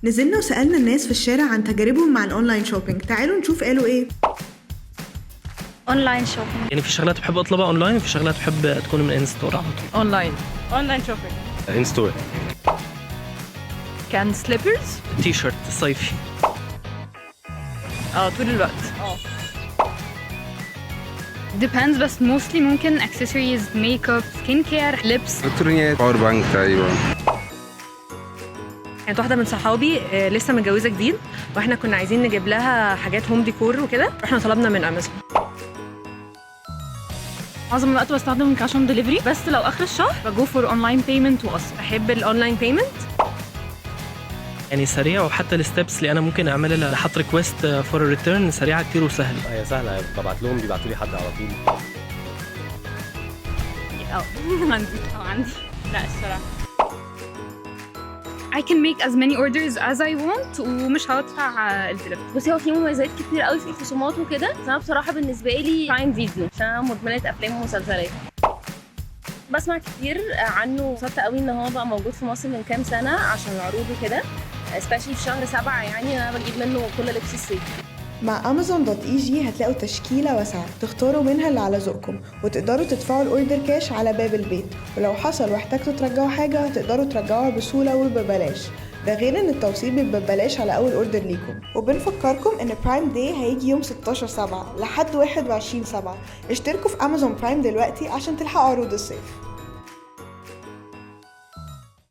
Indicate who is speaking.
Speaker 1: نزلنا وسألنا الناس في الشارع عن تجاربهم مع الأونلاين شوبينج. تعالوا نشوف قالوا إيه.
Speaker 2: اونلاين شوبينج.
Speaker 3: يعني في شغلات بحب اطلبها اونلاين وفي شغلات بحب تكون من انستور على طول.
Speaker 4: اونلاين شوبينج.
Speaker 5: انستور.
Speaker 4: كان سليبرز.
Speaker 3: تي شيرت صيفي.
Speaker 4: طول الوقت.
Speaker 2: depends بس mostly ممكن accessories makeup skin care لبس.
Speaker 5: الكترونيات، باور بانك تقريبا.
Speaker 6: كانت واحده من صحابي لسه متجوزه جديد، واحنا كنا عايزين نجيب لها حاجات هوم ديكور وكده، احنا طلبنا من امازون.
Speaker 4: معظم الوقت بستخدم كاش اون ديليفري، بس لو اخر الشهر بجو فور اونلاين بيمنت واصل.
Speaker 6: بحب الاونلاين بيمنت،
Speaker 3: يعني سريع، وحتى الستبس اللي انا ممكن اعملها لحط ريكويست فور ريتيرن سريعه كتير وسهله.
Speaker 5: هي سهله، ببعت لهم بيبعتوا لي حد على طول.
Speaker 4: عندي لا الصراحه
Speaker 2: I can make as many orders as I want ومش هدفع الدليفري.
Speaker 7: بصي، هو في مميزات كتير قوي في الخصومات وكده، بس انا بصراحه بالنسبه لي برايم فيديو عشان انا مدمنه افلام ومسلسلات. بسمع كتير عنه، وصلت قوي ان هو بقى موجود في مصر من كام سنه عشان العروض وكده، especially في شهر 7. يعني انا بجيب منه كل لبس الصيف.
Speaker 1: مع Amazon.eg هتلاقوا تشكيلة واسعة تختاروا منها اللي على ذوقكم، وتقدروا تدفعوا الأوردر كاش على باب البيت، ولو حصل واحتاجتوا ترجعوا حاجة هتقدروا ترجعوها بسهولة وببلاش. ده غير ان التوصيل بيبقى ببلاش على أول أوردر ليكم. وبنفكركم ان برايم داي هيجي يوم 16/7 لحد 21/7. اشتركوا في Amazon برايم دلوقتي عشان تلحقوا عروض الصيف.